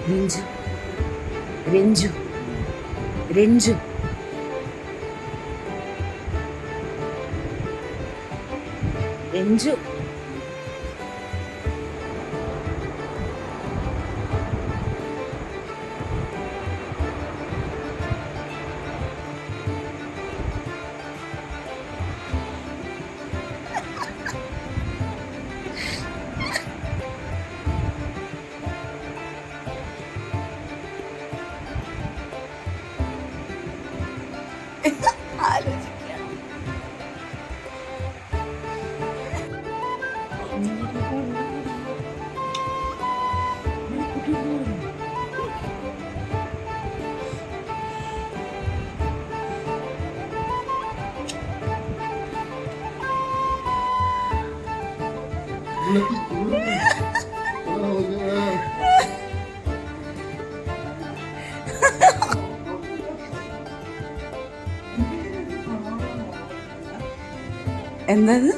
രഞ്ജു രഞ്ജു രഞ്ജു രഞ്ജു ആലോചിക്കണം. എന്നത്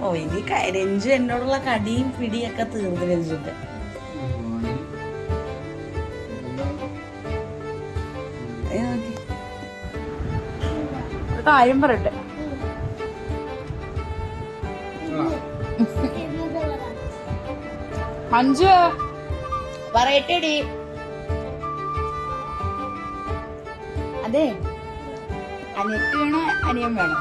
ഓ ഇനി രഞ്ജു എന്നോടുള്ള കടിയും പിടിയൊക്കെ തീർന്നു രഞ്ജുന്റെ. കാര്യം പറയട്ടെ, മഞ്ജു പറയട്ടെടി. അതെ, അനിയത്തി വേണോ അനിയൻ വേണോ?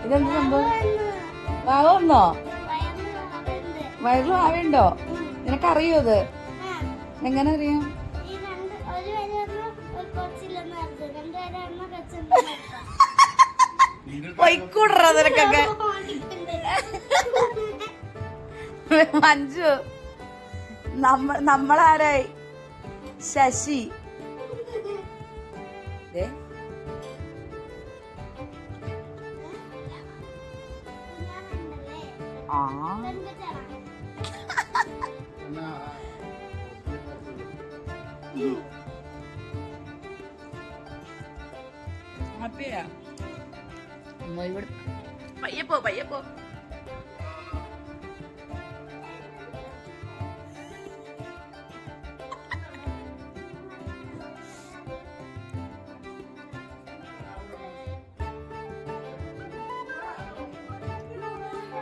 ഇതെന്ത് സംഭവം? വാവന്നോ? വയറിൽ വാവയുണ്ടോ? നിനക്കറിയോ അത്? എങ്ങനെ അറിയാം? പൊയ്ക്കൂടറ നിനക്കൊക്കെ. മഞ്ജു നമ്മളാരായി? ശശി ആ ഹാപ്പിയാ? ഇവിടെ പയ്യപ്പോ പയ്യപ്പോ.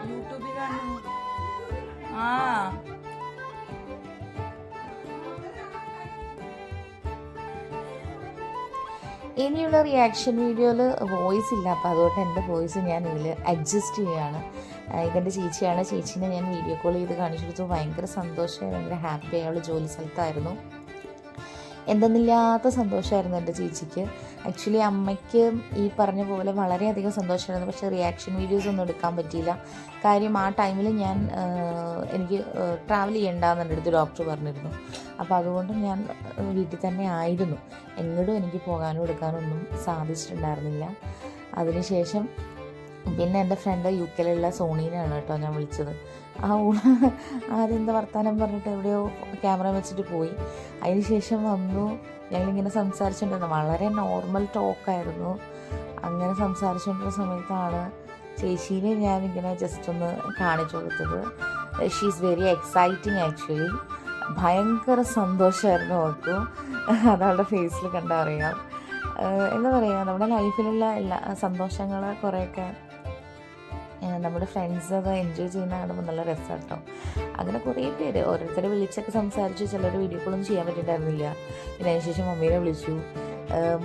യൂട്യൂബിൽ കാണുന്നു. ആ ഇനിയുള്ള റിയാക്ഷൻ വീഡിയോയിൽ വോയിസ് ഇല്ല, അപ്പോൾ അതുകൊണ്ട് എൻ്റെ വോയിസ് ഞാൻ ഇതിൽ അഡ്ജസ്റ്റ് ചെയ്യുകയാണ്. ഇതെൻ്റെ ചേച്ചിയാണ്. ചേച്ചീനെ ഞാൻ വീഡിയോ കോൾ ചെയ്ത് കാണിച്ചു കൊടുത്തു. ഭയങ്കര സന്തോഷമായി, ഭയങ്കര ഹാപ്പിയായി. അവൾ ജോലി സ്ഥലത്തായിരുന്നു. എന്തെന്നില്ലാത്ത സന്തോഷമായിരുന്നു എൻ്റെ ചേച്ചിക്ക്. ആക്ച്വലി അമ്മയ്ക്ക് ഈ പറഞ്ഞ പോലെ വളരെയധികം സന്തോഷമായിരുന്നു. പക്ഷേ റിയാക്ഷൻ വീഡിയോസ് ഒന്നും എടുക്കാൻ പറ്റിയില്ല. കാര്യം ആ ടൈമിൽ എനിക്ക് ട്രാവൽ ചെയ്യേണ്ടെന്ന് എൻ്റെ അടുത്ത് ഡോക്ടർ പറഞ്ഞിരുന്നു. അപ്പോൾ അതുകൊണ്ട് ഞാൻ വീട്ടിൽ തന്നെ ആയിരുന്നു. എങ്ങോട്ടും എനിക്ക് പോകാനോ എടുക്കാനോ ഒന്നും സാധിച്ചിട്ടുണ്ടായിരുന്നില്ല. അതിനുശേഷം പിന്നെ എൻ്റെ ഫ്രണ്ട് UK സോണീനാണ് കേട്ടോ ഞാൻ വിളിച്ചത്. ആ ആദ്യം എന്താ വർത്താനം പറഞ്ഞിട്ട് എവിടെയോ ക്യാമറ വെച്ചിട്ട് പോയി. അതിനുശേഷം വന്നു. ഞങ്ങളിങ്ങനെ സംസാരിച്ചുകൊണ്ടിരുന്നു. വളരെ നോർമൽ ടോക്കായിരുന്നു. അങ്ങനെ സംസാരിച്ചുകൊണ്ടിരുന്ന സമയത്താണ് ചേച്ചീനെ ഞാനിങ്ങനെ ജസ്റ്റ് ഒന്ന് കാണിച്ചു കൊടുത്തത്. She is very exciting actually. ഭയങ്കര സന്തോഷമായിരുന്നു അവൾക്കും. അതവളുടെ ഫേസിൽ കണ്ടാൽ അറിയാം. എന്താ പറയുക, നമ്മുടെ ലൈഫിലുള്ള എല്ലാ സന്തോഷങ്ങൾ കുറേയൊക്കെ നമ്മുടെ ഫ്രണ്ട്സ് അത് എൻജോയ് ചെയ്യുന്ന കാണുമ്പോൾ നല്ല രസം കേട്ടോ. അങ്ങനെ കുറേ പേര് ഓരോരുത്തരെ വിളിച്ചൊക്കെ സംസാരിച്ചു. ചിലർ വീഡിയോ കോളൊന്നും ചെയ്യാൻ പറ്റിയിട്ടുണ്ടായിരുന്നില്ല. പിന്നെ അതിനുശേഷം മമ്മീനെ വിളിച്ചു.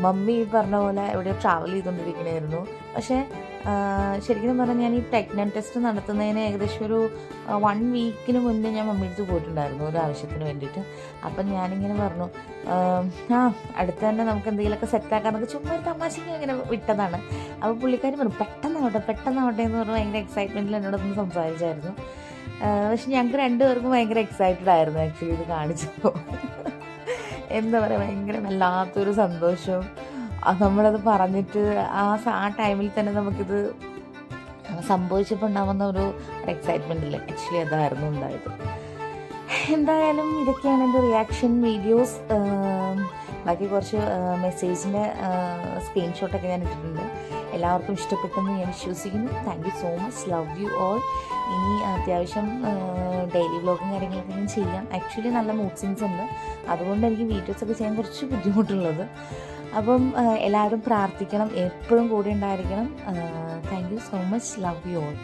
മമ്മി പറഞ്ഞ പോലെ എവിടെയോ ട്രാവൽ ചെയ്തുകൊണ്ടിരിക്കണമായിരുന്നു. പക്ഷേ ശരിക്കും പറഞ്ഞാൽ ഞാൻ ഈ പ്രഗ്നൻറ്റ് ടെസ്റ്റ് നടത്തുന്നതിന് ഏകദേശം ഒരു 1 വീക്കിന് മുന്നേ ഞാൻ മമ്മി അടുത്ത് പോയിട്ടുണ്ടായിരുന്നു ഒരു ആവശ്യത്തിന് വേണ്ടിയിട്ട്. അപ്പം ഞാനിങ്ങനെ പറഞ്ഞു, അടുത്ത് തന്നെ നമുക്ക് എന്തെങ്കിലുമൊക്കെ സെറ്റാക്കാന്നൊക്കെ ചുമ്മാ ഒരു തമാശയ്ക്ക് ഇങ്ങനെ വിട്ടതാണ്. അപ്പോൾ പുള്ളിക്കാരി പറഞ്ഞു പെട്ടെന്നാവട്ടെ എന്ന് പറഞ്ഞ് ഭയങ്കര എക്സൈറ്റ്മെൻറ്റിൽ എന്നോടൊന്ന് സംസാരിച്ചായിരുന്നു. പക്ഷെ ഞങ്ങൾക്ക് രണ്ടുപേർക്കും ഭയങ്കര എക്സൈറ്റഡ് ആയിരുന്നു ആക്ച്വലി ഇത് കാണിച്ചപ്പോൾ. എന്താ പറയുക, ഭയങ്കര വല്ലാത്തൊരു സന്തോഷം. നമ്മളത് പറഞ്ഞിട്ട് ആ ടൈമിൽ തന്നെ നമുക്കിത് സംഭവിച്ചപ്പോൾ ഉണ്ടാകുന്ന ഒരു എക്സൈറ്റ്മെൻ്റ് ഇല്ലേ, ആക്ച്വലി അതായിരുന്നു ഉണ്ടായത്. എന്തായാലും ഇതൊക്കെയാണ് എൻ്റെ റിയാക്ഷൻ വീഡിയോസ്. ബാക്കി കുറച്ച് മെസ്സേജിൻ്റെ സ്ക്രീൻഷോട്ടൊക്കെ ഞാൻ ഇട്ടിട്ടുണ്ട്. എല്ലാവർക്കും ഇഷ്ടപ്പെട്ടെന്ന് ഞാൻ വിശ്വസിക്കുന്നു. Thank you so much, love you all. ഇനി അത്യാവശ്യം ഡെയിലി വ്ലോഗും കാര്യങ്ങളൊക്കെ ഞാൻ ചെയ്യാം. ആക്ച്വലി നല്ല മൂഡ് സ്വിങ്സ് ഉണ്ട്, അതുകൊണ്ട് എനിക്ക് വീഡിയോസൊക്കെ ചെയ്യാൻ കുറച്ച് ബുദ്ധിമുട്ടുള്ളത്. അപ്പം എല്ലാവരും പ്രാർത്ഥിക്കണം, എപ്പോഴും കൂടെ ഉണ്ടായിരിക്കണം. Thank you so much, love you all.